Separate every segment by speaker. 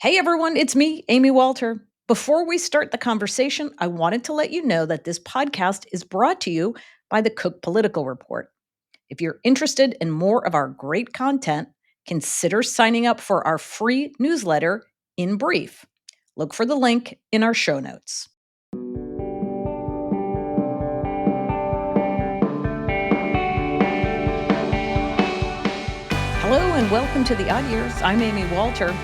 Speaker 1: Hey everyone, it's me, Amy Walter. Before we start the conversation, I wanted to let you know that this podcast is brought to you by the Cook Political Report. If you're interested in more of our great content, consider signing up for our free newsletter, In Brief. Look for the link in our show notes. Hello and welcome to the Odd Years. I'm Amy Walter.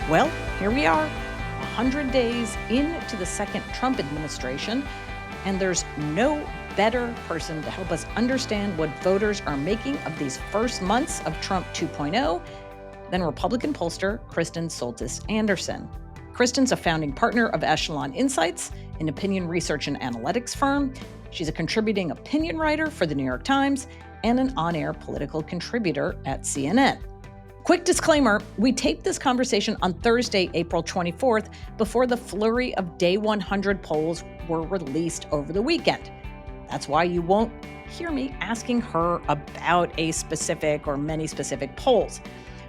Speaker 1: Well, here we are, 100 days into the second Trump administration, and there's no better person to help us understand what voters are making of these first months of Trump 2.0 than Republican pollster Kristen Soltis Anderson. Kristen's a founding partner of Echelon Insights, an opinion research and analytics firm. She's a contributing opinion writer for the New York Times and an on-air political contributor at CNN. Quick disclaimer, we taped this conversation on Thursday, April 24th, before the flurry of Day 100 polls were released over the weekend. That's why you won't hear me asking her about a specific or many specific polls.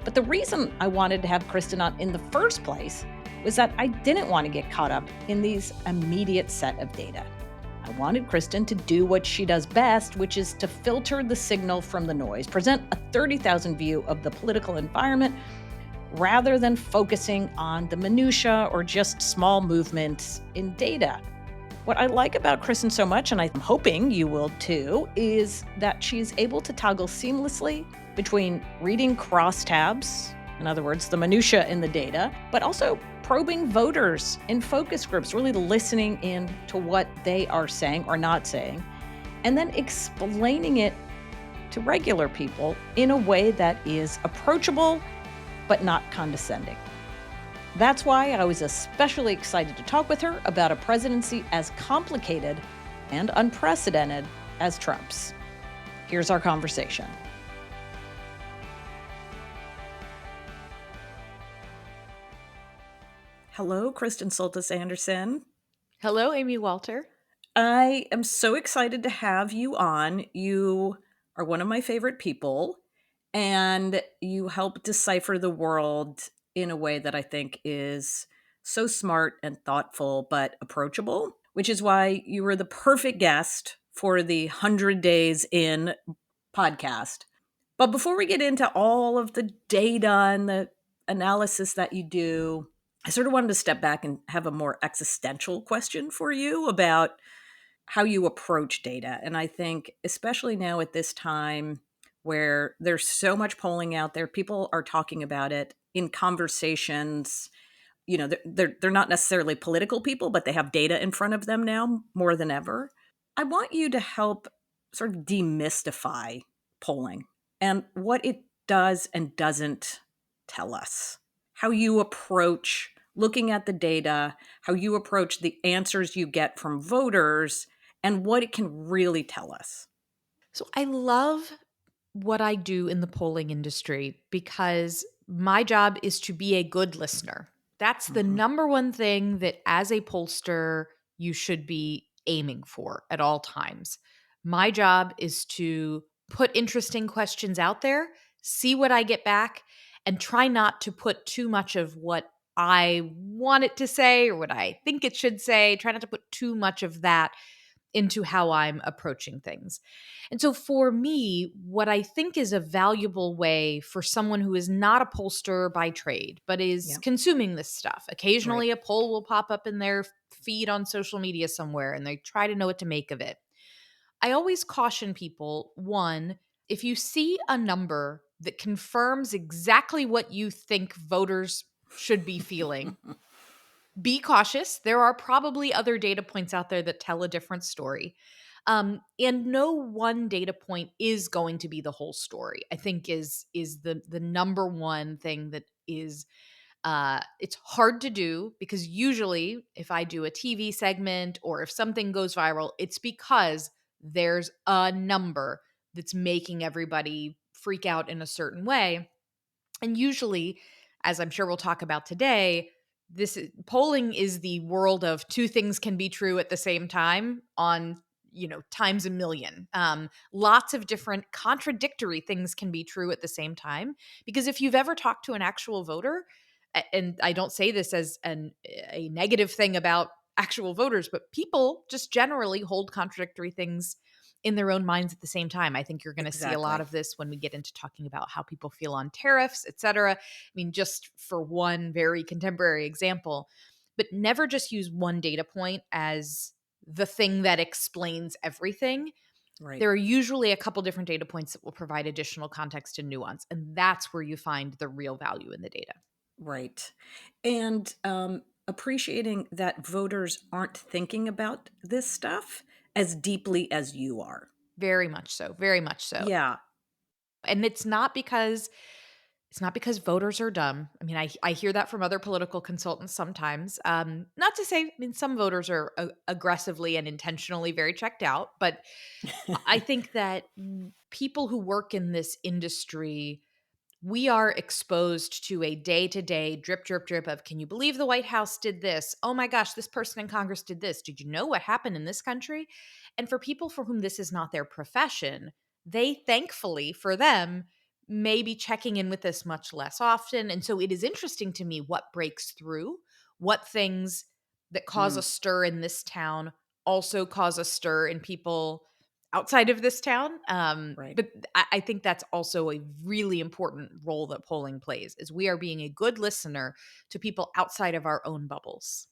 Speaker 1: But the reason I wanted to have Kristen on in the first place was that I didn't want to get caught up in these immediate set of data. I wanted Kristen to do what she does best, which is to filter the signal from the noise, present a 30,000 view of the political environment, rather than focusing on the minutia or just small movements in data. What I like about Kristen so much, and I'm hoping you will too, is that she's able to toggle seamlessly between reading crosstabs, in other words, the minutia in the data, but also probing voters in focus groups, really listening in to what they are saying or not saying, and then explaining it to regular people in a way that is approachable but not condescending. That's why I was especially excited to talk with her about a presidency as complicated and unprecedented as Trump's. Here's our conversation. Hello, Kristen Soltis Anderson.
Speaker 2: Hello, Amy Walter.
Speaker 1: I am so excited to have you on. You are one of my favorite people, and you help decipher the world in a way that I think is so smart and thoughtful, but approachable, which is why you were the perfect guest for the 100 Days In podcast. But before we get into all of the data and the analysis that you do, I sort of wanted to step back and have a more existential question for you about how you approach data. And I think, especially now at this time where there's so much polling out there, people are talking about it in conversations. You know, they're not necessarily political people, but they have data in front of them now more than ever. I want you to help sort of demystify polling and what it does and doesn't tell us, how you approach looking at the data, how you approach the answers you get from voters, and what it can really tell us.
Speaker 2: So I love what I do in the polling industry because my job is to be a good listener. That's the
Speaker 1: Mhm.
Speaker 2: number one thing that as a pollster you should be aiming for at all times. My job is to put interesting questions out there, see what I get back, and try not to put too much of what I want it to say or what I think it should say. Try not to put too much of that into how I'm approaching things. And so for me, what I think is a valuable way for someone who is not a pollster by trade, but is
Speaker 1: Yeah,
Speaker 2: consuming this stuff.
Speaker 1: right.
Speaker 2: Occasionally a poll will pop up in their feed on social media somewhere and they try to know what to make of it. I always caution people, one, if you see a number that confirms exactly what you think voters should be feeling, be cautious. There are probably other data points out there that tell a different story. And no one data point is going to be the whole story. I think is the number one thing that is it's hard to do because usually if I do a TV segment or if something goes viral, it's because there's a number that's making everybody freak out in a certain way. And usually, as I'm sure we'll talk about today, polling is the world of two things can be true at the same time on times a million. Lots of different contradictory things can be true at the same time because if you've ever talked to an actual voter, and I don't say this as a negative thing about actual voters, but people just generally hold contradictory things in their own minds at the same time. I think you're going to see a lot
Speaker 3: Exactly.
Speaker 2: of this when we get into talking about how people feel on tariffs, et cetera. I mean, just for one very contemporary example, but never just use one data point as the thing that explains everything.
Speaker 3: Right.
Speaker 2: There are usually a couple different data points that will provide additional context and nuance, and that's where you find the real value in the data.
Speaker 3: Right. And appreciating that voters aren't thinking about this stuff as deeply as you are.
Speaker 2: Very much so, very much so.
Speaker 3: Yeah.
Speaker 2: And it's not because voters are dumb. I mean, I hear that from other political consultants sometimes. Not to say, I mean, some voters are aggressively and intentionally very checked out, but I think that people who work in this industry, we are exposed to a day to day drip, drip, drip of, can you believe the White House did this? Oh my gosh, this person in Congress did this. Did you know what happened in this country? And for people for whom this is not their profession, they thankfully for them may be checking in with this much less often. And so it is interesting to me what breaks through, what things that cause a
Speaker 3: Mm,
Speaker 2: stir in this town also cause a stir in people outside of this town.
Speaker 3: right.
Speaker 2: But I think that's also a really important role that polling plays, is we are being a good listener to people outside of our own bubbles.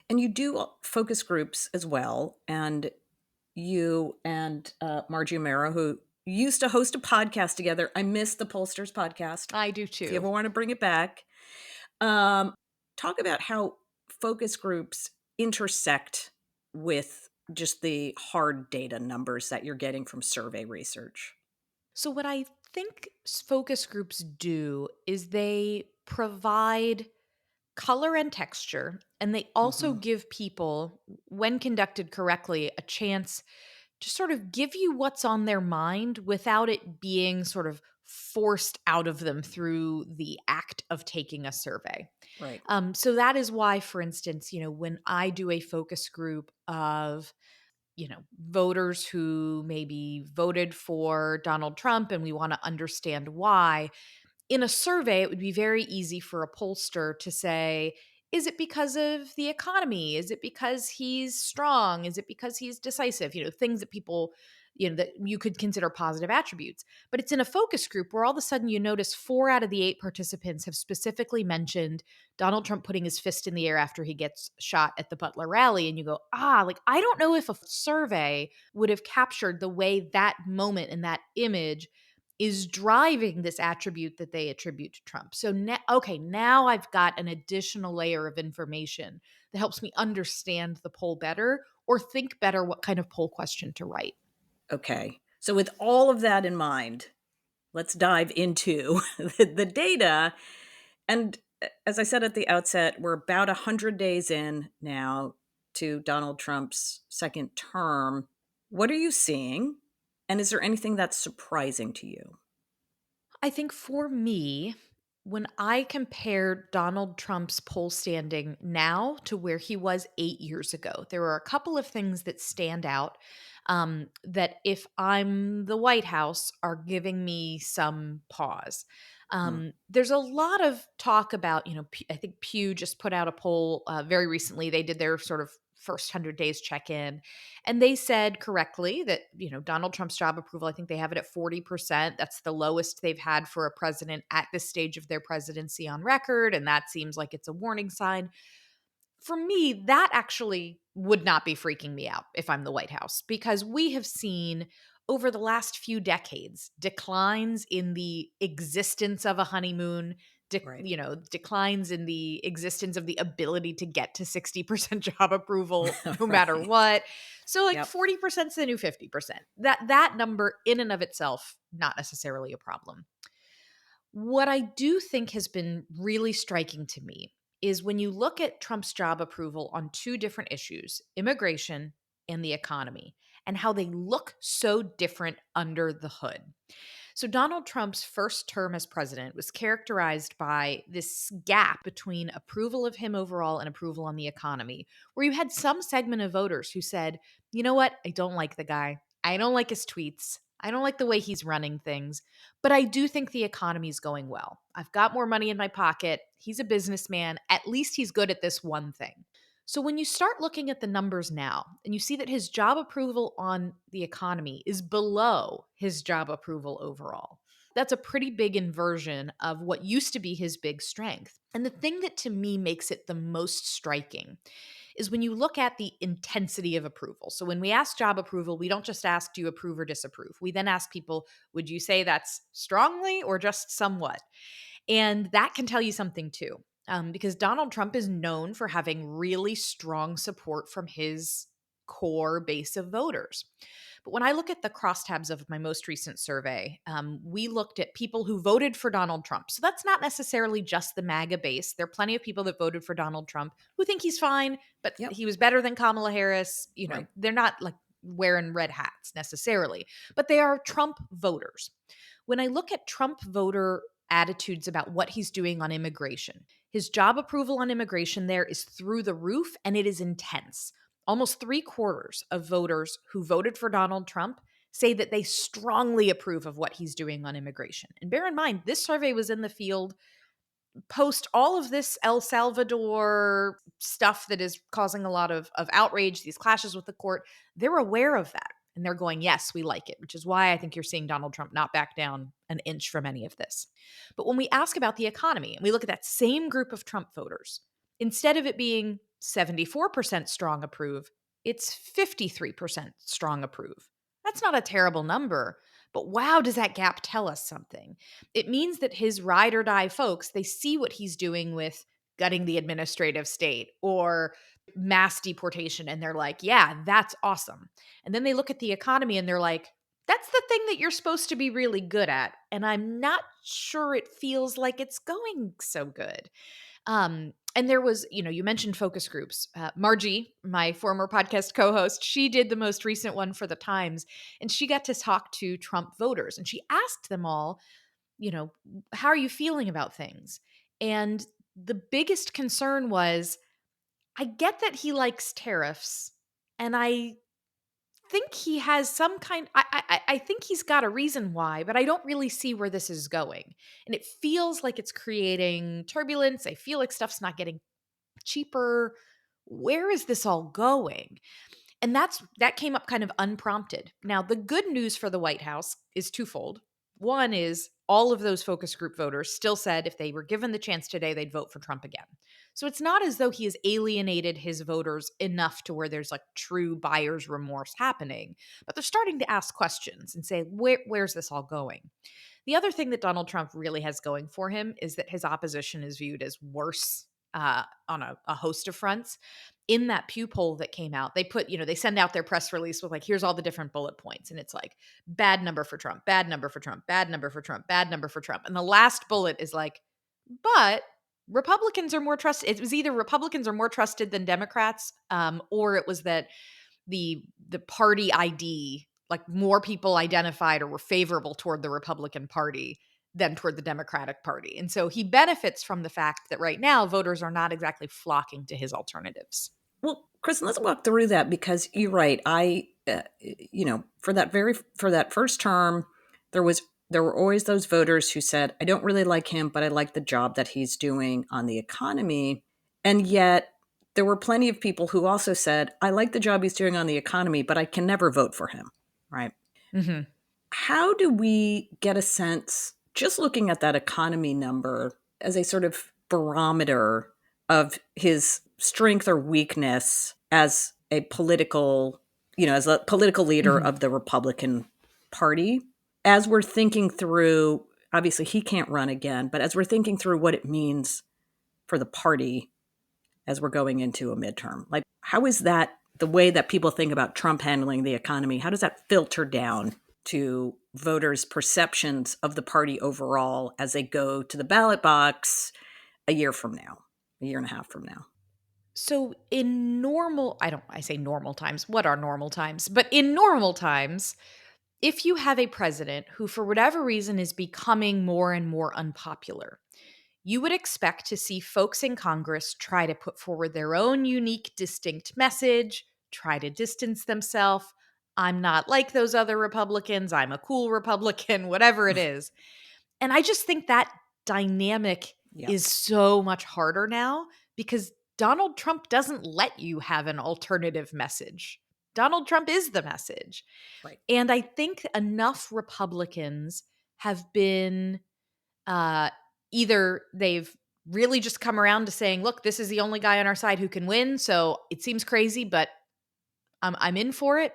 Speaker 3: And you do focus groups as well. And you and Margie O'Mara, who used to host a podcast together. I miss the Pollsters podcast.
Speaker 2: I do
Speaker 3: If you
Speaker 2: too.
Speaker 3: ever want to bring it back, um, talk about how focus groups intersect with just the hard data numbers that you're getting from survey research.
Speaker 2: So, what I think focus groups do is they provide color and texture, and they also
Speaker 3: Hmm.
Speaker 2: give people, when conducted correctly, a chance to sort of give you what's on their mind without it being sort of forced out of them through the act of taking a survey.
Speaker 3: Right.
Speaker 2: So that is why, for instance, when I do a focus group of voters who maybe voted for Donald Trump and we want to understand why, in a survey, it would be very easy for a pollster to say, is it because of the economy? Is it because he's strong? Is it because he's decisive? Things that people, that you could consider positive attributes. But it's in a focus group where all of a sudden you notice 4 out of the 8 participants have specifically mentioned Donald Trump putting his fist in the air after he gets shot at the Butler rally. And you go, like, I don't know if a survey would have captured the way that moment and that image is driving this attribute that they attribute to Trump. So now I've got an additional layer of information that helps me understand the poll better or think better what kind of poll question to write.
Speaker 3: Okay. So, with all of that in mind, let's dive into the data. And as I said at the outset, we're about 100 days in now to Donald Trump's second term. What are you seeing? And is there anything that's surprising to you?
Speaker 2: I think for me, when I compare Donald Trump's poll standing now to where he was 8 years ago, there are a couple of things that stand out, that, if I'm the White House, are giving me some pause.
Speaker 3: Hmm.
Speaker 2: There's a lot of talk about, I think Pew just put out a poll very recently. They did their sort of first 100 days check in, and they said correctly that, Donald Trump's job approval, I think they have it at 40%. That's the lowest they've had for a president at this stage of their presidency on record. And that seems like it's a warning sign. For me, that actually would not be freaking me out if I'm the White House, because we have seen over the last few decades declines in the existence of a honeymoon,
Speaker 3: Right.
Speaker 2: declines in the existence of the ability to get to 60% job approval no matter
Speaker 3: Right.
Speaker 2: what. So like
Speaker 3: Yep.
Speaker 2: 40% is the new 50%. That number in and of itself, not necessarily a problem. What I do think has been really striking to me is when you look at Trump's job approval on two different issues, immigration and the economy, and how they look so different under the hood. So, Donald Trump's first term as president was characterized by this gap between approval of him overall and approval on the economy, where you had some segment of voters who said, you know what, I don't like the guy. I don't like his tweets. I don't like the way he's running things, but I do think the economy's going well. I've got more money in my pocket. He's a businessman. At least he's good at this one thing. So when you start looking at the numbers now and you see that his job approval on the economy is below his job approval overall, that's a pretty big inversion of what used to be his big strength. And the thing that to me makes it the most striking is when you look at the intensity of approval. So when we ask job approval, we don't just ask, do you approve or disapprove? We then ask people, would you say that's strongly or just somewhat? And that can tell you something too, because Donald Trump is known for having really strong support from his core base of voters. But when I look at the crosstabs of my most recent survey, we looked at people who voted for Donald Trump. So that's not necessarily just the MAGA base. There are plenty of people that voted for Donald Trump who think he's fine, but
Speaker 3: Yep.
Speaker 2: he was better than Kamala Harris.
Speaker 3: Right.
Speaker 2: They're not like wearing red hats necessarily, but they are Trump voters. When I look at Trump voter attitudes about what he's doing on immigration, his job approval on immigration there is through the roof and it is intense. Almost 3/4 of voters who voted for Donald Trump say that they strongly approve of what he's doing on immigration. And bear in mind, this survey was in the field post all of this El Salvador stuff that is causing a lot of outrage, these clashes with the court. They're aware of that. And they're going, yes, we like it, which is why I think you're seeing Donald Trump not back down an inch from any of this. But when we ask about the economy and we look at that same group of Trump voters, instead of it being 74% strong approve, it's 53% strong approve. That's not a terrible number, but wow, does that gap tell us something? It means that his ride or die folks, they see what he's doing with gutting the administrative state or mass deportation, and they're like, yeah, that's awesome. And then they look at the economy and they're like, that's the thing that you're supposed to be really good at. And I'm not sure it feels like it's going so good. And there was, you mentioned focus groups. Margie, my former podcast co host, she did the most recent one for the Times, and she got to talk to Trump voters. And she asked them all, how are you feeling about things? And the biggest concern was, I get that he likes tariffs, and I think he has some kind I think he's got a reason why, but I don't really see where this is going. And it feels like it's creating turbulence. I feel like stuff's not getting cheaper. Where is this all going? And that came up kind of unprompted. Now, the good news for the White House is twofold. One is all of those focus group voters still said if they were given the chance today, they'd vote for Trump again. So it's not as though he has alienated his voters enough to where there's like true buyer's remorse happening, but they're starting to ask questions and say, where's this all going? The other thing that Donald Trump really has going for him is that his opposition is viewed as worse on a host of fronts. In that Pew poll that came out, they send out their press release with like, here's all the different bullet points. And it's like, bad number for Trump, bad number for Trump, bad number for Trump, bad number for Trump. And the last bullet is like, but Republicans are more trusted. It was either Republicans are more trusted than Democrats, or it was that the party ID, like more people identified or were favorable toward the Republican Party than toward the Democratic Party. And so he benefits from the fact that right now voters are not exactly flocking to his alternatives.
Speaker 3: Well, Kristen, let's walk through that because you're right. For that first term, there were always those voters who said, I don't really like him, but I like the job that he's doing on the economy. And yet there were plenty of people who also said, I like the job he's doing on the economy, but I can never vote for him. Right.
Speaker 2: Mm-hmm.
Speaker 3: How do we get a sense, just looking at that economy number as a sort of barometer of his strength or weakness as a political leader
Speaker 2: Mm-hmm.
Speaker 3: of the Republican Party, as we're thinking through, obviously he can't run again, but as we're thinking through what it means for the party as we're going into a midterm, like how is that the way that people think about Trump handling the economy? How does that filter down to voters' perceptions of the party overall as they go to the ballot box a year and a half from now?
Speaker 2: So in I say normal times, what are normal times? But in normal times, if you have a president who, for whatever reason, is becoming more and more unpopular, you would expect to see folks in Congress try to put forward their own unique, distinct message, try to distance themselves. I'm not like those other Republicans. I'm a cool Republican, whatever it is. And I just think that dynamic
Speaker 3: Yep.
Speaker 2: is so much harder now because Donald Trump doesn't let you have an alternative message. Donald Trump is the message.
Speaker 3: Right.
Speaker 2: And I think enough Republicans have been uh, either they've really just come around to saying, look, this is the only guy on our side who can win. So it seems crazy, but I'm in for it.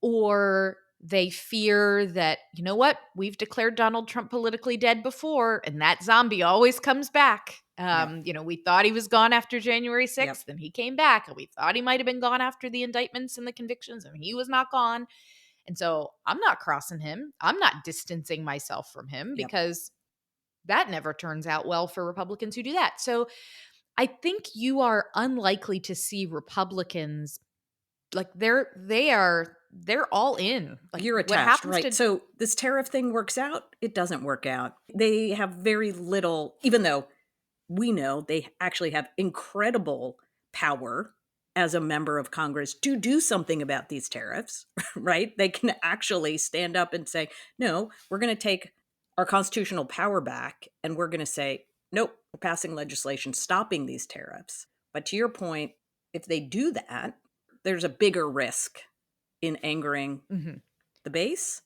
Speaker 2: Or they fear that, you know what, we've declared Donald Trump politically dead before, and that zombie always comes back.
Speaker 3: Yep.
Speaker 2: We thought he was gone after January
Speaker 3: Yep.
Speaker 2: 6th, and he came back, and we thought he might have been gone after the indictments and the convictions, and he was not gone. And so I'm not crossing him. I'm not distancing myself from him
Speaker 3: Yep.
Speaker 2: because that never turns out well for Republicans who do that. So I think you are unlikely to see Republicans like they're all in. Like
Speaker 3: You're
Speaker 2: what
Speaker 3: attached,
Speaker 2: happens
Speaker 3: right?
Speaker 2: to
Speaker 3: So this tariff thing works out, it doesn't work out. They have very little, even though we know they actually have incredible power as a member of Congress to do something about these tariffs, right? They can actually stand up and say, no, we're going to take our constitutional power back and we're going to say, nope, we're passing legislation stopping these tariffs. But to your point, if they do that, there's a bigger risk in angering
Speaker 2: Mhm.
Speaker 3: the base.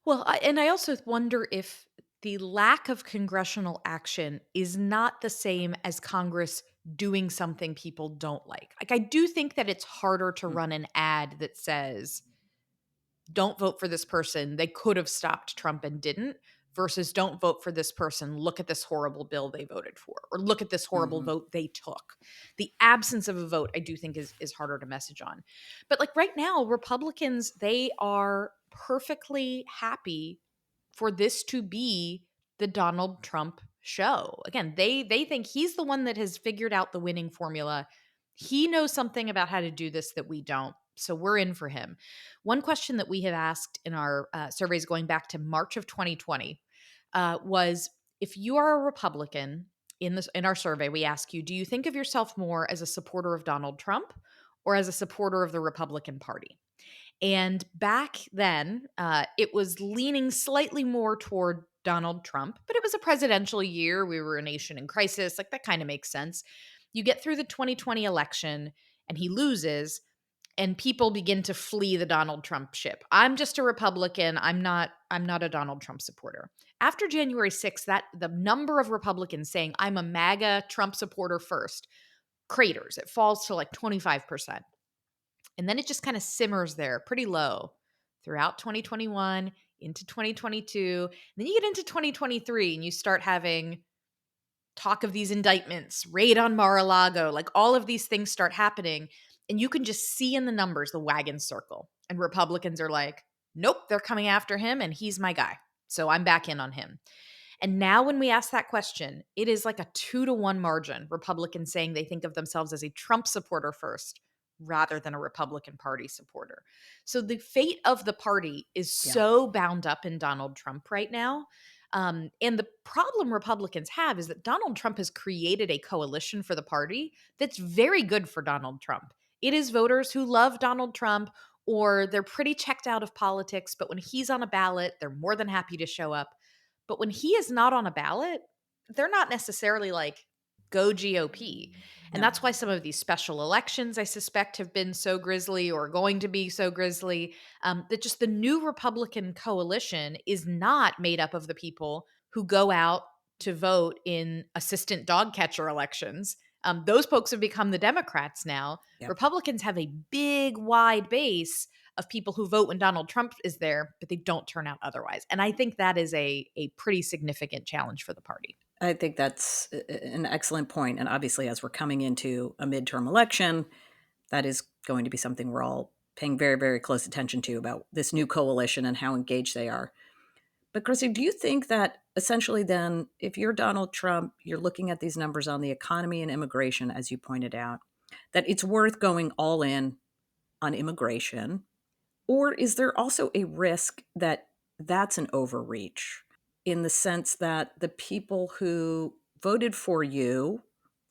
Speaker 2: Well, and I also wonder if the lack of congressional action is not the same as Congress doing something people don't like. Like I do think that it's harder to
Speaker 3: Mm.
Speaker 2: run an ad that says don't vote for this person. They could have stopped Trump and didn't, versus don't vote for this person. Look at this horrible bill they voted for, or look at this horrible
Speaker 3: Mhm.
Speaker 2: vote they took. The absence of a vote, I do think, is harder to message on. But like right now, Republicans, they are perfectly happy for this to be the Donald Trump show. Again, they think he's the one that has figured out the winning formula. He knows something about how to do this that we don't. So we're in for him. One question that we have asked in our surveys going back to March of 2020 was if you are a Republican in our survey, we ask you, do you think of yourself more as a supporter of Donald Trump or as a supporter of the Republican Party? And back then, it was leaning slightly more toward Donald Trump, but it was a presidential year. We were a nation in crisis. Like that kind of makes sense. You get through the 2020 election and he loses, and people begin to flee the Donald Trump ship. I'm just a Republican. I'm not a Donald Trump supporter. After January 6th, that the number of Republicans saying I'm a MAGA Trump supporter first craters. It falls to like 25%. And then it just kind of simmers there pretty low throughout 2021 into 2022. Then you get into 2023 and you start having talk of these indictments, raid on Mar-a-Lago, like all of these things start happening. And you can just see in the numbers the wagon circle. And Republicans are like, nope, they're coming after him and he's my guy. So I'm back in on him. And now when we ask that question, it is like a 2-to-1 margin. Republicans saying they think of themselves as a Trump supporter first rather than a Republican Party supporter. So the fate of the party is
Speaker 3: Yeah.
Speaker 2: so bound up in Donald Trump right now. And the problem Republicans have is that Donald Trump has created a coalition for the party that's very good for Donald Trump. It is voters who love Donald Trump or they're pretty checked out of politics, but when he's on a ballot, they're more than happy to show up. But when he is not on a ballot, they're not necessarily like, go GOP. And
Speaker 3: No.
Speaker 2: that's why some of these special elections, I suspect, have been so grisly or going to be so grisly. That just the new Republican coalition is not made up of the people who go out to vote in assistant dog catcher elections. Those folks have become the Democrats now.
Speaker 3: Yep.
Speaker 2: Republicans have a big, wide base of people who vote when Donald Trump is there, but they don't turn out otherwise. And I think that is a pretty significant challenge for the party.
Speaker 3: I think that's an excellent point. And obviously, as we're coming into a midterm election, that is going to be something we're all paying very, very close attention to about this new coalition and how engaged they are. But Chrissy, do you think that essentially then, if you're Donald Trump, you're looking at these numbers on the economy and immigration, as you pointed out, that it's worth going all in on immigration? Or is there also a risk that that's an overreach in the sense that the people who voted for you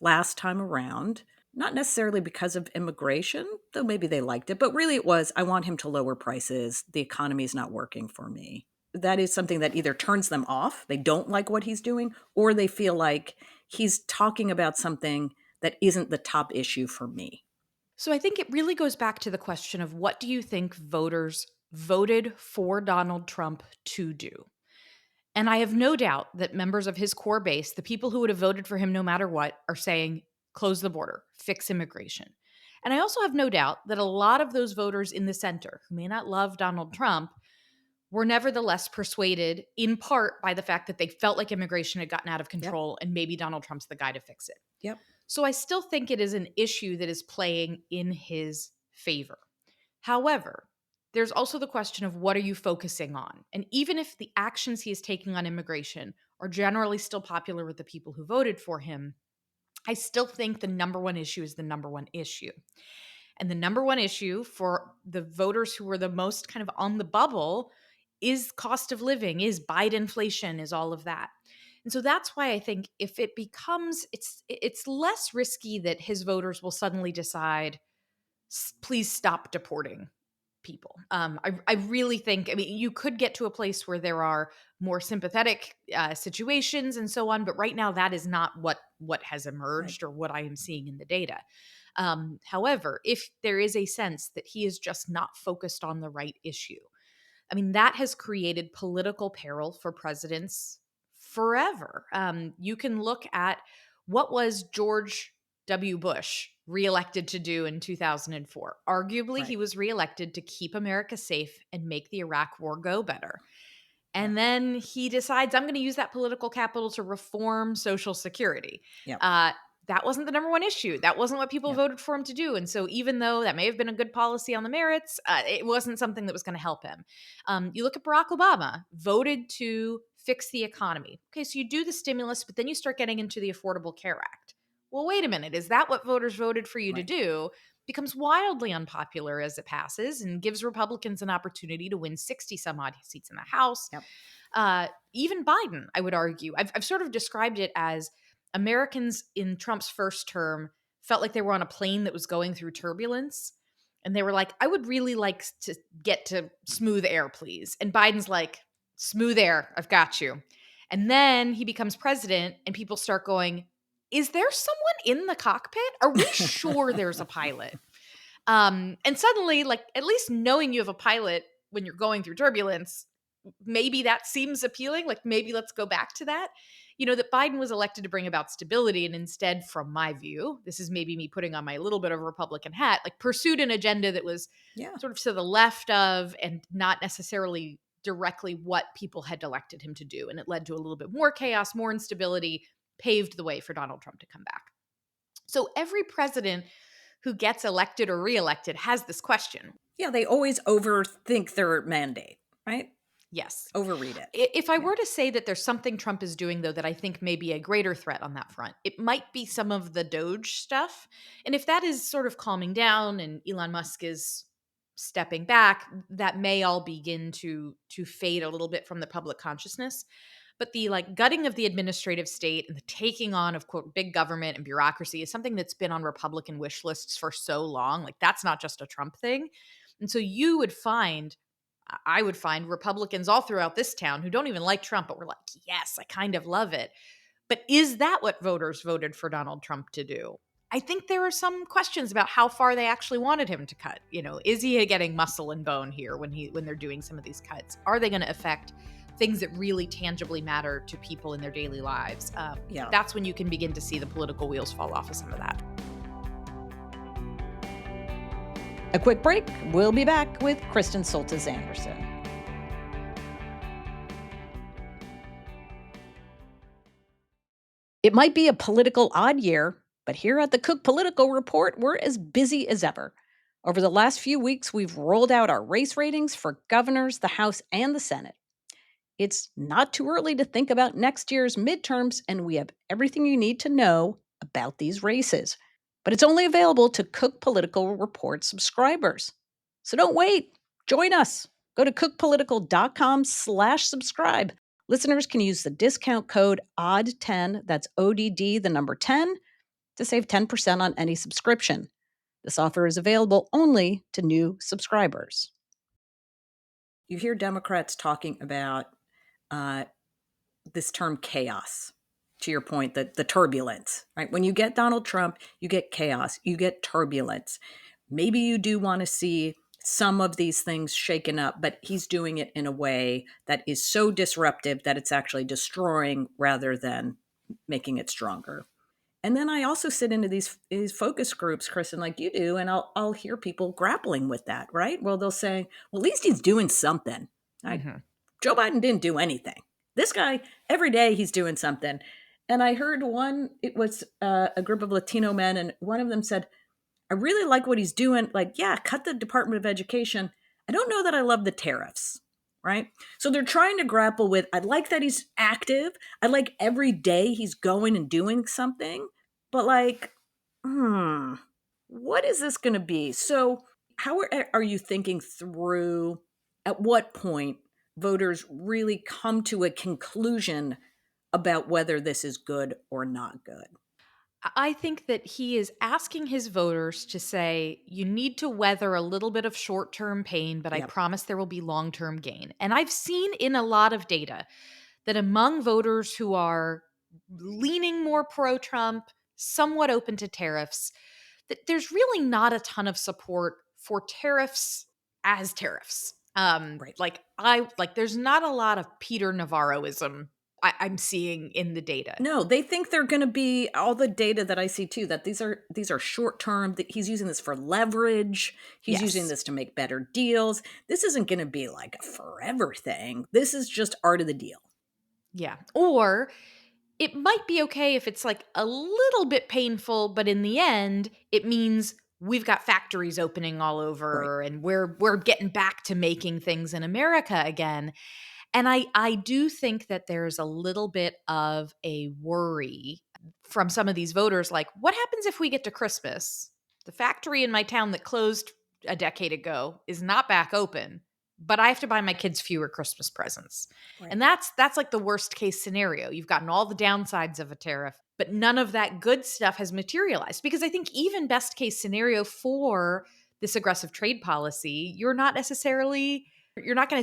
Speaker 3: last time around not necessarily because of immigration, though maybe they liked it, but really it was, I want him to lower prices. The economy's not working for me. That is something that either turns them off, they don't like what he's doing, or they feel like he's talking about something that isn't the top issue for me.
Speaker 2: So I think it really goes back to the question of what do you think voters voted for Donald Trump to do? And I have no doubt that members of his core base, the people who would have voted for him no matter what, are saying, close the border, fix immigration. And I also have no doubt that a lot of those voters in the center who may not love Donald Trump were nevertheless persuaded in part by the fact that they felt like immigration had gotten out of
Speaker 3: Yep.
Speaker 2: control and maybe Donald Trump's the guy to fix it.
Speaker 3: Yep.
Speaker 2: So I still think it is an issue that is playing in his favor. However, there's also the question of what are you focusing on? And even if the actions he is taking on immigration are generally still popular with the people who voted for him, I still think the number one issue is the number one issue. And the number one issue for the voters who were the most kind of on the bubble is cost of living, is Biden inflation, is all of that. And so that's why I think if it becomes, it's less risky that his voters will suddenly decide, please stop deporting people. I really think, I mean, you could get to a place where there are more sympathetic situations and so on, but right now that is not what has emerged or what I am seeing in the data. However, if there is a sense that he is just not focused on the right issue, I mean, that has created political peril for presidents forever. You can look at what was George W. Bush reelected to do in 2004. Arguably,
Speaker 3: Right.
Speaker 2: he was reelected to keep America safe and make the Iraq war go better.
Speaker 3: Yep.
Speaker 2: And then he decides, I'm going to use that political capital to reform Social Security.
Speaker 3: Yep.
Speaker 2: That wasn't the number one issue. That wasn't what people
Speaker 3: Yep.
Speaker 2: voted for him to do. And so, even though that may have been a good policy on the merits, it wasn't something that was going to help him. You look at Barack Obama, voted to fix the economy. Okay, so you do the stimulus, but then you start getting into the Affordable Care Act. Well, wait a minute. Is that what voters voted for you to
Speaker 3: Right.
Speaker 2: do? Becomes wildly unpopular as it passes and gives Republicans an opportunity to win 60 some odd seats in the House.
Speaker 3: Yep.
Speaker 2: Even Biden, I would argue, I've sort of described it as Americans in Trump's first term felt like they were on a plane that was going through turbulence. And they were like, I would really like to get to smooth air, please. And Biden's like, smooth air, I've got you. And then he becomes president, and people start going, is there someone in the cockpit? Are we sure there's a pilot? And suddenly, like, at least knowing you have a pilot when you're going through turbulence, maybe that seems appealing. Like, maybe let's go back to that. You know, that Biden was elected to bring about stability, and instead, from my view, this is maybe me putting on my little bit of Republican hat, like pursued an agenda that was sort of to the left of and not necessarily directly what people had elected him to do. And it led to a little bit more chaos, more instability, paved the way for Donald Trump to come back. So every president who gets elected or reelected has this question.
Speaker 3: Yeah, they always overthink their mandate, right?
Speaker 2: Yes.
Speaker 3: Overread it.
Speaker 2: If I were to say that there's something Trump is doing, though, that I think may be a greater threat on that front, it might be some of the Doge stuff. And if that is sort of calming down and Elon Musk is stepping back, that may all begin to fade a little bit from the public consciousness. But the like gutting of the administrative state and the taking on of quote big government and bureaucracy is something that's been on Republican wish lists for so long. Like that's not just a Trump thing. And so I would find Republicans all throughout this town who don't even like Trump, but were like, yes, I kind of love it. But is that what voters voted for Donald Trump to do? I think there are some questions about how far they actually wanted him to cut. You know, is he getting muscle and bone here when they're doing some of these cuts? Are they going to affect things that really tangibly matter to people in their daily lives? That's when you can begin to see the political wheels fall off of some of that.
Speaker 1: A quick break. We'll be back with Kristen Soltis Anderson. It might be a political odd year, but here at the Cook Political Report, we're as busy as ever. Over the last few weeks, we've rolled out our race ratings for governors, the House, and the Senate. It's not too early to think about next year's midterms, and we have everything you need to know about these races. But it's only available to Cook Political Report subscribers. So don't wait. Join us. Go to cookpolitical.com/subscribe. Listeners can use the discount code ODD10, that's ODD, the number 10, to save 10% on any subscription. This offer is available only to new subscribers.
Speaker 3: You hear Democrats talking about this term chaos. To your point, the turbulence, right? When you get Donald Trump, you get chaos, you get turbulence. Maybe you do want to see some of these things shaken up, but he's doing it in a way that is so disruptive that it's actually destroying rather than making it stronger. And then I also sit into these focus groups, Kristen, like you do, and I'll hear people grappling with that, right? Well, they'll say, well, at least he's doing something. Right?
Speaker 2: Mm-hmm.
Speaker 3: Joe Biden didn't do anything. This guy, every day he's doing something. And I heard one, it was a group of Latino men, and one of them said, I really like what he's doing. Like, yeah, cut the Department of Education. I don't know that I love the tariffs, right? So they're trying to grapple with, I like that he's active. I like every day he's going and doing something. But like, what is this going to be? So how are you thinking through at what point voters really come to a conclusion about whether this is good or not good?
Speaker 2: I think that he is asking his voters to say, you need to weather a little bit of short term pain, but I
Speaker 3: Yep.
Speaker 2: promise there will be long term gain. And I've seen in a lot of data that among voters who are leaning more pro Trump, somewhat open to tariffs, that there's really not a ton of support for tariffs as tariffs.
Speaker 3: Right.
Speaker 2: There's not a lot of Peter Navarroism I'm seeing in the data.
Speaker 3: No, they think they're going to be all the data that I see too, that these are short term, that he's using this for leverage. He's using
Speaker 2: Yes.
Speaker 3: this to make better deals. This isn't going to be like a forever thing. This is just art of the deal.
Speaker 2: Yeah. Or it might be okay if it's like a little bit painful, but in the end, it means we've got factories opening all
Speaker 3: Right.
Speaker 2: over and we're getting back to making things in America again. And I do think that there's a little bit of a worry from some of these voters like, what happens if we get to Christmas? The factory in my town that closed a decade ago is not back open, but I have to buy my kids fewer Christmas presents.
Speaker 3: Right.
Speaker 2: And that's like the worst case scenario. You've gotten all the downsides of a tariff, but none of that good stuff has materialized because I think even best case scenario for this aggressive trade policy, you're not going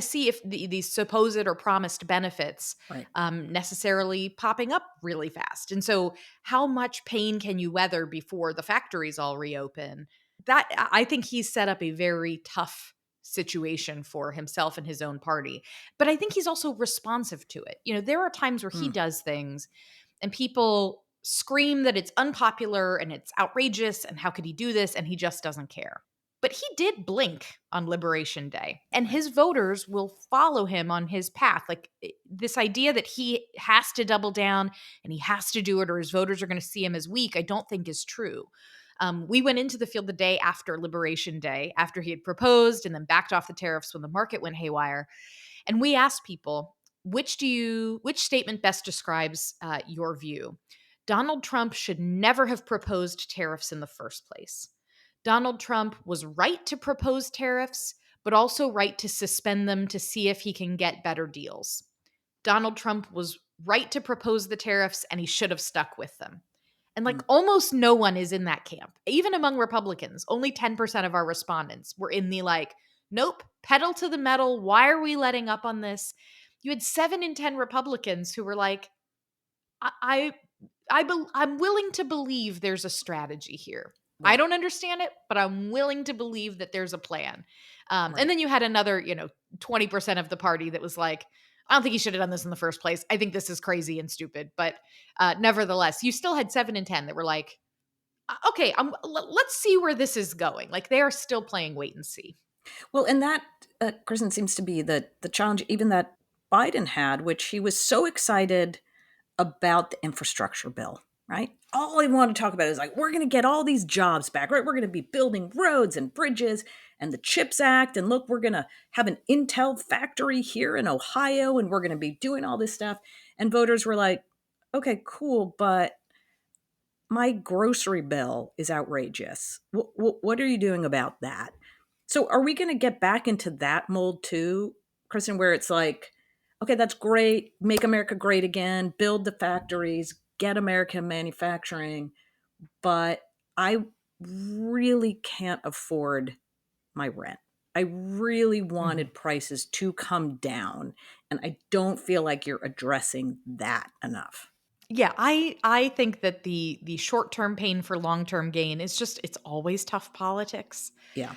Speaker 2: to see if these supposed or promised benefits
Speaker 3: Right.
Speaker 2: necessarily popping up really fast. And so, how much pain can you weather before the factories all reopen? That I think he's set up a very tough situation for himself and his own party. But I think he's also responsive to it. You know, there are times where he
Speaker 3: Mm.
Speaker 2: does things and people scream that it's unpopular and it's outrageous and how could he do this and he just doesn't care. But he did blink on Liberation Day, and
Speaker 3: Right.
Speaker 2: his voters will follow him on his path. Like this idea that he has to double down and he has to do it, or his voters are going to see him as weak, I don't think is true. We went into the field the day after Liberation Day, after he had proposed and then backed off the tariffs when the market went haywire. And we asked people, which statement best describes your view? Donald Trump should never have proposed tariffs in the first place. Donald Trump was right to propose tariffs, but also right to suspend them to see if he can get better deals. Donald Trump was right to propose the tariffs and he should have stuck with them. And like
Speaker 3: Mm.
Speaker 2: almost no one is in that camp. Even among Republicans, only 10% of our respondents were in the like, nope, pedal to the metal. Why are we letting up on this? You had 7 in 10 Republicans who were like, I I'm willing to believe there's a strategy here. I
Speaker 3: Right.
Speaker 2: don't understand it, but I'm willing to believe that there's a plan. And
Speaker 3: Right.
Speaker 2: then you had another, 20% of the party that was like, I don't think he should have done this in the first place. I think this is crazy and stupid. But nevertheless, you still had 7 and 10 that were like, okay, let's see where this is going. Like they are still playing wait and see.
Speaker 3: Well, and that, Kristen, seems to be the challenge even that Biden had, which he was so excited about the infrastructure bill, right? All he wanted to talk about is like, we're going to get all these jobs back, right? We're going to be building roads and bridges and the CHIPS Act. And look, we're going to have an Intel factory here in Ohio and we're going to be doing all this stuff. And voters were like, okay, cool, but my grocery bill is outrageous. What are you doing about that? So are we going to get back into that mold too, Kristen, where it's like, okay, that's great. Make America great again. Build the factories. Get American manufacturing. but I really can't afford my rent. I really
Speaker 2: Mhm.
Speaker 3: wanted prices to come down, and I don't feel like you're addressing that enough.
Speaker 2: Yeah, I think that the short-term pain for long-term gain is just it's always tough politics.
Speaker 3: Yeah.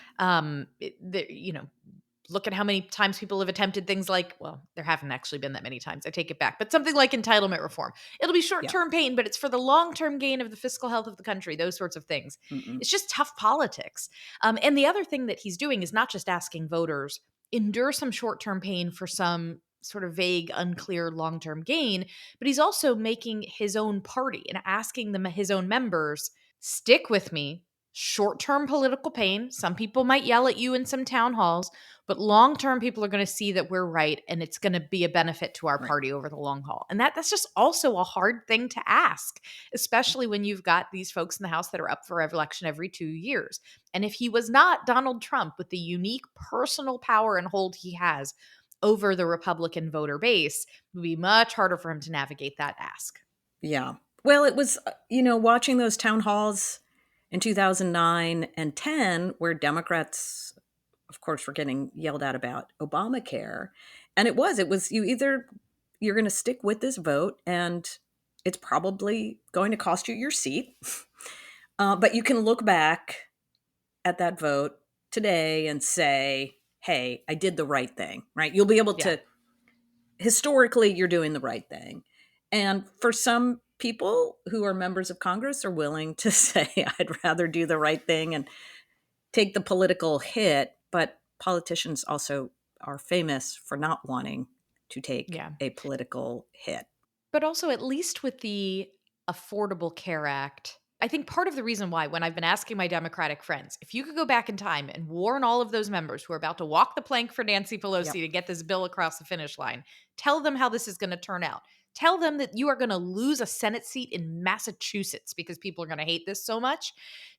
Speaker 2: Look at how many times people have attempted things like, well, there haven't actually been that many times. I take it back. But something like entitlement reform. It'll be
Speaker 3: Yeah.
Speaker 2: short-term pain, but it's for the long-term gain of the fiscal health of the country, those sorts of things.
Speaker 3: Mm-mm.
Speaker 2: It's just tough politics. And the other thing that he's doing is not just asking voters endure some short-term pain for some sort of vague, unclear long-term gain, but he's also making his own party and asking them his own members, stick with me. Short-term political pain. Some people might yell at you in some town halls, but long term, people are going to see that we're right, and it's going to be a benefit to our
Speaker 3: Right.
Speaker 2: party over the long haul. And that's just also a hard thing to ask, especially when you've got these folks in the House that are up for election every 2 years. And if he was not Donald Trump with the unique personal power and hold he has over the Republican voter base, it would be much harder for him to navigate that ask.
Speaker 3: Yeah. Well, it was, watching those town halls in 2009 and 10, where Democrats, of course, were getting yelled at about Obamacare. And it was you're going to stick with this vote, and it's probably going to cost you your seat. But you can look back at that vote today and say, hey, I did the right thing, right? You'll be able
Speaker 2: Yeah.
Speaker 3: to, historically, you're doing the right thing. And for some people who are members of Congress are willing to say, I'd rather do the right thing and take the political hit. But politicians also are famous for not wanting to take
Speaker 2: Yeah.
Speaker 3: a political hit.
Speaker 2: But also, at least with the Affordable Care Act, I think part of the reason why, when I've been asking my Democratic friends, if you could go back in time and warn all of those members who are about to walk the plank for Nancy Pelosi
Speaker 3: Yep.
Speaker 2: to get this bill across the finish line, tell them how this is going to turn out. Tell them that you are going to lose a Senate seat in Massachusetts because people are going to hate this so much.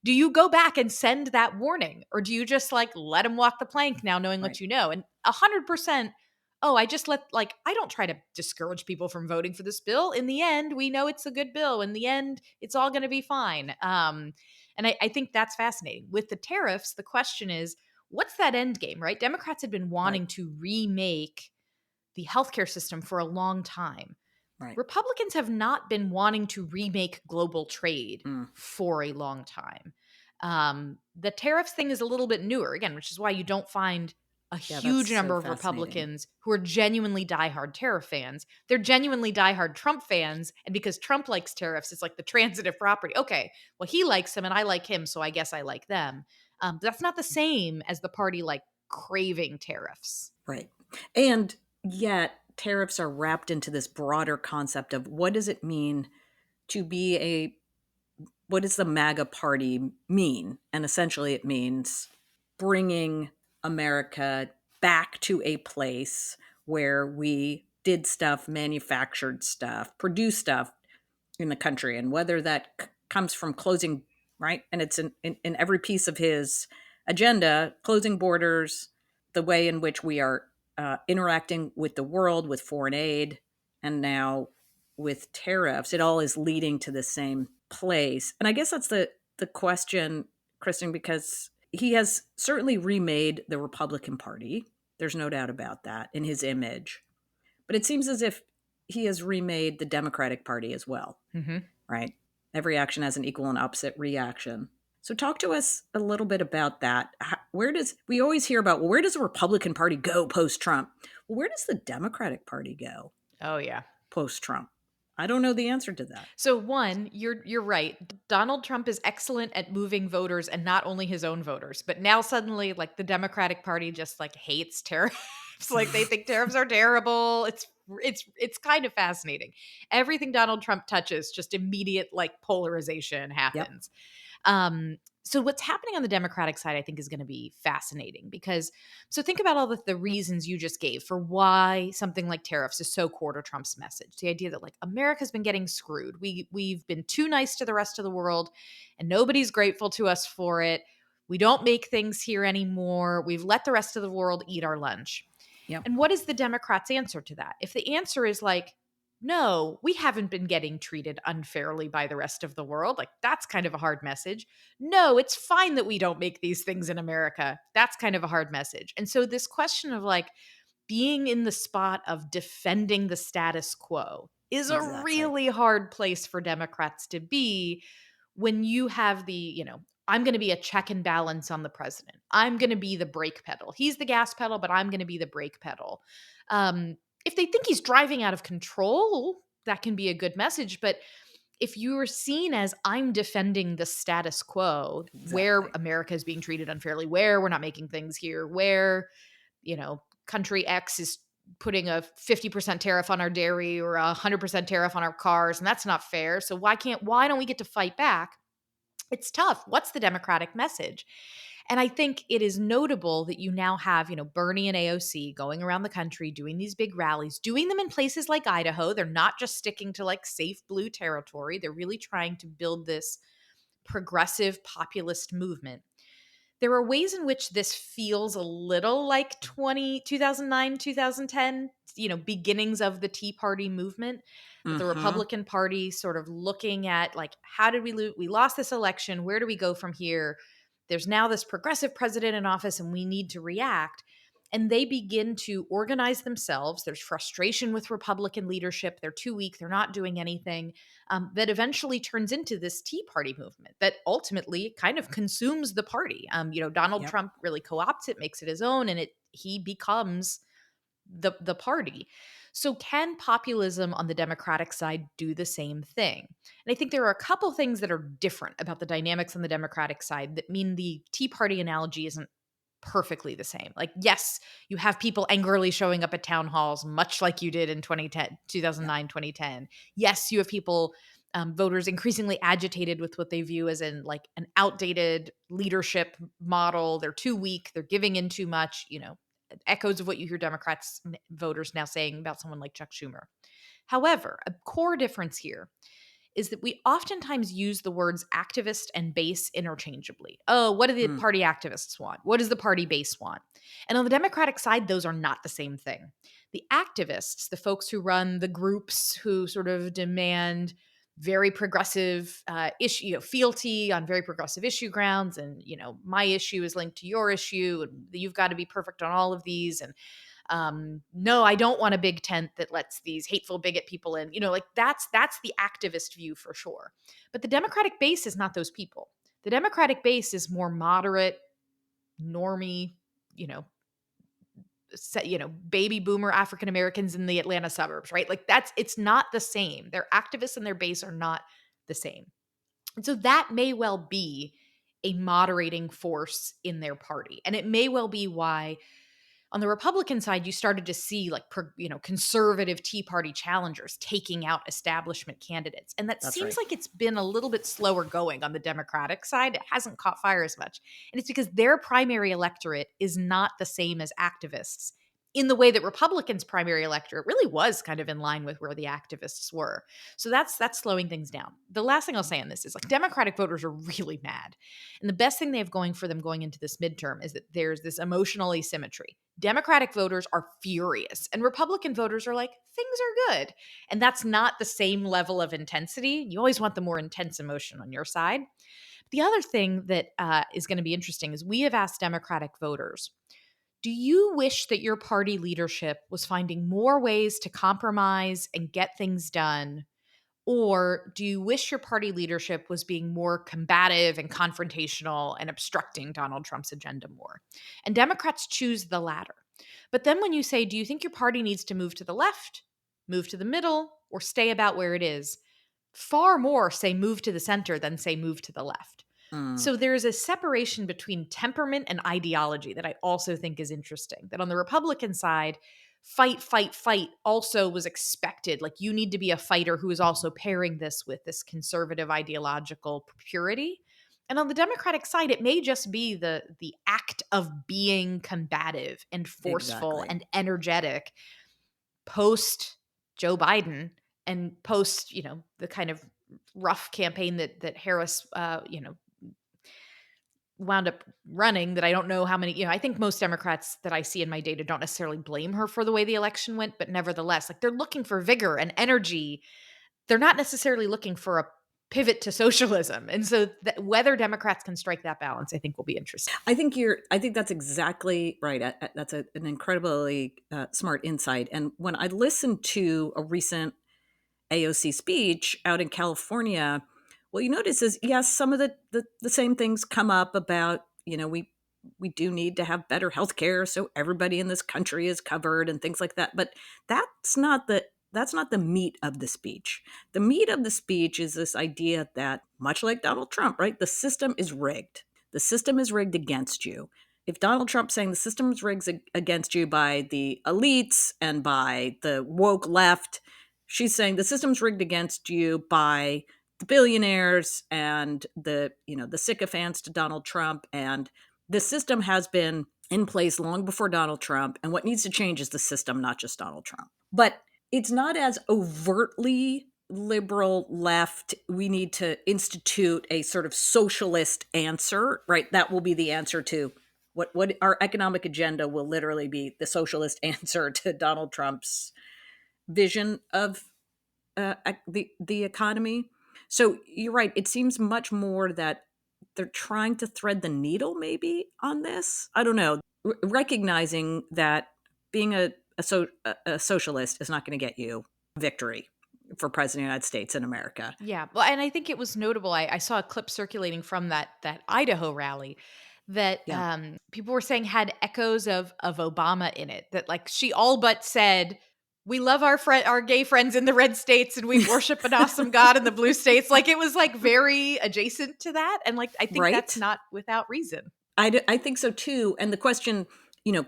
Speaker 2: Do you go back and send that warning? Or do you just like let them walk the plank now, knowing
Speaker 3: Right.
Speaker 2: what you know? And 100%. Oh, I don't try to discourage people from voting for this bill. In the end, we know it's a good bill. In the end, it's all going to be fine. And I think that's fascinating. With the tariffs, the question is, what's that end game, right? Democrats had been
Speaker 3: Right.
Speaker 2: wanting to remake the healthcare system for a long time.
Speaker 3: Right.
Speaker 2: Republicans have not been wanting to remake global trade
Speaker 3: Mm.
Speaker 2: for a long time. The tariffs thing is a little bit newer, again, which is why you don't find a
Speaker 3: Yeah, that's
Speaker 2: huge
Speaker 3: so
Speaker 2: number of
Speaker 3: fascinating.
Speaker 2: Republicans who are genuinely diehard tariff fans. They're genuinely diehard Trump fans. And because Trump likes tariffs, it's like the transitive property. Okay, well, he likes them and I like him, so I guess I like them. That's not the same as the party like craving tariffs.
Speaker 3: Right. And yet, tariffs are wrapped into this broader concept of what does it mean to be what does the MAGA party mean? And essentially, it means bringing America back to a place where we did stuff, manufactured stuff, produced stuff in the country. And whether that comes from closing, right? And it's in every piece of his agenda, closing borders, the way in which we are interacting with the world, with foreign aid, and now with tariffs, it all is leading to the same place. And I guess that's the question, Kristen, because he has certainly remade the Republican Party. There's no doubt about that in his image. But it seems as if he has remade the Democratic Party as well,
Speaker 2: Mm-hmm.
Speaker 3: right? Every action has an equal and opposite reaction. So talk to us a little bit about that. Where does we always hear about, well, where does the Republican Party go post Trump? Well, where does the Democratic Party go
Speaker 2: Oh, yeah.
Speaker 3: post Trump? I don't know the answer to that.
Speaker 2: So one, you're right. Donald Trump is excellent at moving voters and not only his own voters, but now suddenly like the Democratic Party just like hates tariffs. Like they think tariffs are terrible. It's kind of fascinating. Everything Donald Trump touches, just immediate like polarization
Speaker 3: Yep.
Speaker 2: happens. So what's happening on the Democratic side, I think, is going to be fascinating because so think about all the reasons you just gave for why something like tariffs is so core to Trump's message. The idea that like America's been getting screwed. We've been too nice to the rest of the world and nobody's grateful to us for it. We don't make things here anymore. We've let the rest of the world eat our lunch.
Speaker 3: Yep.
Speaker 2: And what is the Democrats' answer to that? If the answer is like, No, we haven't been getting treated unfairly by the rest of the world. Like, that's kind of a hard message. No, it's fine that we don't make these things in America. That's kind of a hard message. And so, this question of like being in the spot of defending the status quo is a
Speaker 3: Exactly.
Speaker 2: really hard place for Democrats to be when you have the, I'm going to be a check and balance on the president. I'm going to be the brake pedal. He's the gas pedal, but I'm going to be the brake pedal. If they think he's driving out of control, that can be a good message. But if you are seen as I'm defending the status quo, where
Speaker 3: Exactly.
Speaker 2: America is being treated unfairly, where we're not making things here, where, country X is putting a 50% tariff on our dairy or a 100% tariff on our cars, and that's not fair. So why don't we get to fight back? It's tough. What's the Democratic message? And I think it is notable that you now have, Bernie and AOC going around the country doing these big rallies, doing them in places like Idaho. They're not just sticking to like safe blue territory. They're really trying to build this progressive populist movement. There are ways in which this feels a little like 2009, 2010, beginnings of the Tea Party movement, that the
Speaker 3: Hmm.
Speaker 2: Republican Party sort of looking at like, how did we lose? We lost this election. Where do we go from here? There's now this progressive president in office and we need to react. And they begin to organize themselves. There's frustration with Republican leadership. They're too weak. They're not doing anything. That eventually turns into this Tea Party movement that ultimately kind of consumes the party. Donald
Speaker 3: Yep.
Speaker 2: Trump really co-opts it, makes it his own, and he becomes the party. So can populism on the Democratic side do the same thing? And I think there are a couple things that are different about the dynamics on the Democratic side that mean the Tea Party analogy isn't perfectly the same. Like, yes, you have people angrily showing up at town halls, much like you did in 2010,
Speaker 3: Yep.
Speaker 2: 2009, 2010. Yes, you have people, voters increasingly agitated with what they view as in like an outdated leadership model. They're too weak. They're giving in too much, echoes of what you hear Democrats voters now saying about someone like Chuck Schumer. However, a core difference here is that we oftentimes use the words activist and base interchangeably. Oh, what do the
Speaker 3: Mm.
Speaker 2: party activists want? What does the party base want? And on the Democratic side, those are not the same thing. The activists, the folks who run the groups who sort of demand very progressive issue, fealty on very progressive issue grounds, and my issue is linked to your issue, and you've got to be perfect on all of these, and no, I don't want a big tent that lets these hateful bigot people in. Like that's the activist view for sure. But the Democratic base is not those people. The Democratic base is more moderate, normie, you know, baby boomer African Americans in the Atlanta suburbs, right? Like it's not the same. Their activists and their base are not the same. And so that may well be a moderating force in their party. And it may well be why on the Republican side, you started to see like conservative Tea Party challengers taking out establishment candidates, and that
Speaker 3: That's
Speaker 2: seems
Speaker 3: right.
Speaker 2: like it's been a little bit slower going on the Democratic side. It hasn't caught fire as much, and it's because their primary electorate is not the same as activists. In the way that Republicans' primary electorate really was kind of in line with where the activists were. So that's slowing things down. The last thing I'll say on this is like Democratic voters are really mad. And the best thing they have going for them going into this midterm is that there's this emotional asymmetry. Democratic voters are furious, and Republican voters are like, things are good. And that's not the same level of intensity. You always want the more intense emotion on your side. The other thing that is going to be interesting is we have asked Democratic voters, do you wish that your party leadership was finding more ways to compromise and get things done? Or do you wish your party leadership was being more combative and confrontational and obstructing Donald Trump's agenda more? And Democrats choose the latter. But then when you say, do you think your party needs to move to the left, move to the middle, or stay about where it is? Far more say move to the center than say move to the left.
Speaker 3: Mm.
Speaker 2: So there is a separation between temperament and ideology that I also think is interesting. That on the Republican side, fight, fight, fight also was expected. Like you need to be a fighter who is also pairing this with this conservative ideological purity. And on the Democratic side, it may just be the act of being combative and forceful
Speaker 3: Exactly.
Speaker 2: and energetic post Joe Biden and post, the kind of rough campaign that Harris, wound up running, that I don't know how many, I think most Democrats that I see in my data don't necessarily blame her for the way the election went, but nevertheless, like, they're looking for vigor and energy. They're not necessarily looking for a pivot to socialism. And so whether Democrats can strike that balance, I think will be interesting.
Speaker 3: I think that's exactly right. That's an incredibly smart insight. And when I listened to a recent AOC speech out in California, what you notice is, yes, some of the same things come up about, we do need to have better healthcare so everybody in this country is covered and things like that. But that's not the meat of the speech. The meat of the speech is this idea that, much like Donald Trump, right, the system is rigged. The system is rigged against you. If Donald Trump's saying the system is rigged against you by the elites and by the woke left, she's saying the system's rigged against you by the billionaires and the sycophants to Donald Trump. And the system has been in place long before Donald Trump. And what needs to change is the system, not just Donald Trump. But it's not as overtly liberal left. We need to institute a sort of socialist answer, right? That will be the answer to what our economic agenda will literally be the socialist answer to Donald Trump's vision of the economy. So you're right. It seems much more that they're trying to thread the needle, maybe, on this. I don't know. Recognizing that being a socialist is not going to get you victory for president of the United States in America.
Speaker 2: Yeah. Well, and I think it was notable. I saw a clip circulating from that Idaho rally that
Speaker 3: Yeah.
Speaker 2: people were saying had echoes of Obama in it. That, like, she all but said, "We love our gay friends in the red states, and we worship an awesome God in the blue states." Like, it was like very adjacent to that, and, like, I think that's
Speaker 3: Right.
Speaker 2: not without reason.
Speaker 3: I think so too. And the question,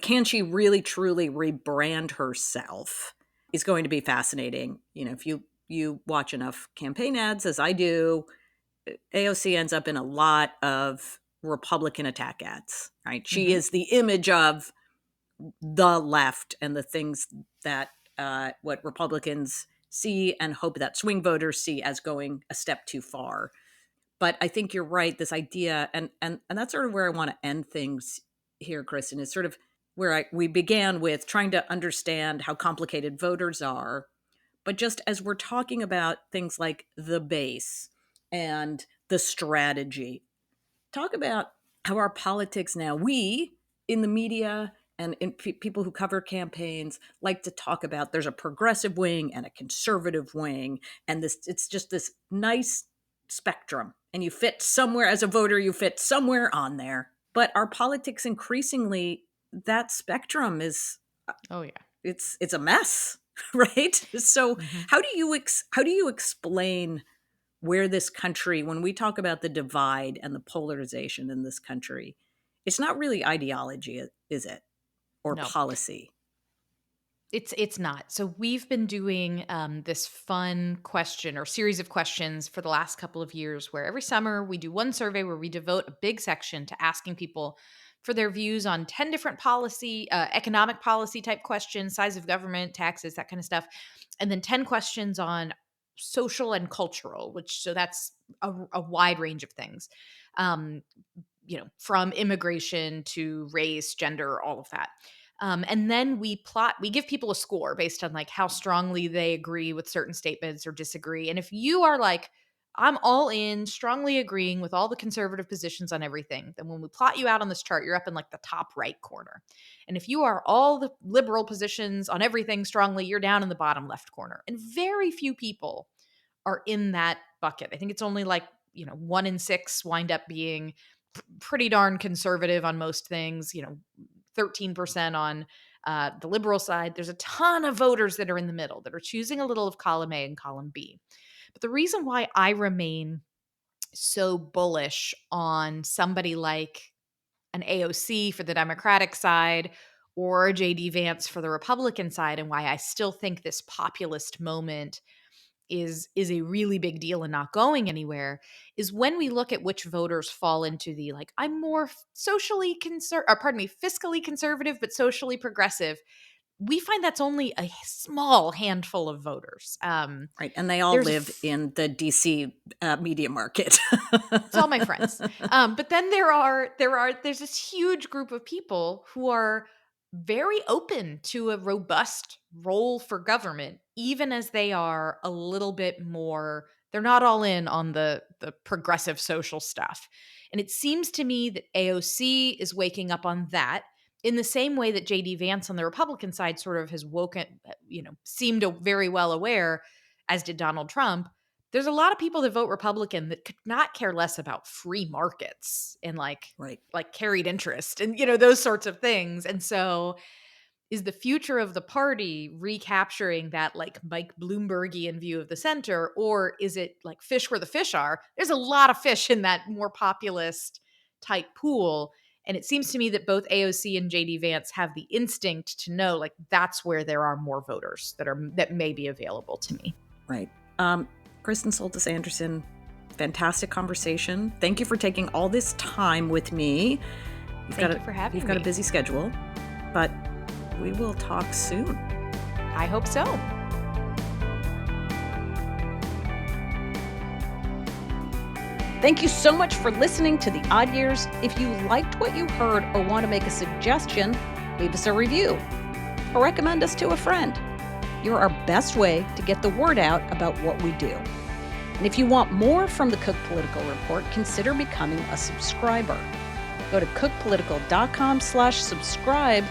Speaker 3: can she really truly rebrand herself, is going to be fascinating. If you watch enough campaign ads, as I do, AOC ends up in a lot of Republican attack ads, right? She
Speaker 2: Mhm.
Speaker 3: is the image of the left and the things that what Republicans see and hope that swing voters see as going a step too far. But I think you're right. This idea, and that's sort of where I want to end things here, Kristen, is sort of where we began with trying to understand how complicated voters are. But just as we're talking about things like the base and the strategy, talk about how our politics now, we in the media and people who cover campaigns, like to talk about there's a progressive wing and a conservative wing, and it's just this nice spectrum, and you fit somewhere. As a voter, you fit somewhere on there. But our politics, increasingly, that spectrum is,
Speaker 2: Oh yeah.
Speaker 3: it's a mess. Right? So
Speaker 2: Mhm.
Speaker 3: how do you explain where this country, when we talk about the divide and the polarization in this country, it's not really ideology, is it? Or
Speaker 2: No.
Speaker 3: policy?
Speaker 2: It's not. So we've been doing this fun question or series of questions for the last couple of years, where every summer we do one survey where we devote a big section to asking people for their views on 10 different economic policy type questions, size of government, taxes, that kind of stuff, and then 10 questions on social and cultural, so that's a wide range of things. Um, from immigration to race, gender, all of that. And then we give people a score based on, like, how strongly they agree with certain statements or disagree. And if you are like, I'm all in, strongly agreeing with all the conservative positions on everything, then when we plot you out on this chart, you're up in, like, the top right corner. And if you are all the liberal positions on everything strongly, you're down in the bottom left corner. And very few people are in that bucket. I think it's only like, 1 in 6 wind up being pretty darn conservative on most things, 13% on the liberal side. There's a ton of voters that are in the middle that are choosing a little of column A and column B. But the reason why I remain so bullish on somebody like an AOC for the Democratic side or a JD Vance for the Republican side, and why I still think this populist moment is a really big deal and not going anywhere, is when we look at which voters fall into the, like, I'm more socially fiscally conservative but socially progressive. we find that's only a small handful of voters.
Speaker 3: Right. And they all
Speaker 2: There's
Speaker 3: live in the DC media market.
Speaker 2: It's all my friends. But then there's this huge group of people who are very open to a robust role for government, even as they are a little bit more, they're not all in on the progressive social stuff. And it seems to me that AOC is waking up on that in the same way that JD Vance on the Republican side sort of has woken, seemed very well aware, as did Donald Trump. There's a lot of people that vote Republican that could not care less about free markets and
Speaker 3: Right.
Speaker 2: like carried interest and those sorts of things. And so is the future of the party recapturing that like Mike Bloombergian view of the center, or is it like fish where the fish are? There's a lot of fish in that more populist type pool. And it seems to me that both AOC and JD Vance have the instinct to know like that's where there are more voters that may be available to me.
Speaker 3: Right. Kristen Soltis Anderson, fantastic conversation. Thank you for taking all this time with me.
Speaker 2: Thank you for having me.
Speaker 3: You've got a busy schedule, but we will talk soon.
Speaker 2: I hope so.
Speaker 1: Thank you so much for listening to The Odd Years. If you liked what you heard or want to make a suggestion, leave us a review or recommend us to a friend. You're our best way to get the word out about what we do. And if you want more from the Cook Political Report, consider becoming a subscriber. Go to cookpolitical.com/subscribe.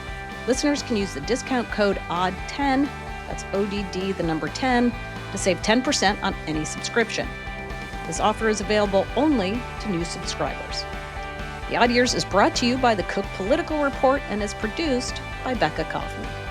Speaker 1: Listeners can use the discount code ODD10, that's ODD, the number 10, to save 10% on any subscription. This offer is available only to new subscribers. The Odd Years is brought to you by the Cook Political Report and is produced by Becca Kaufman.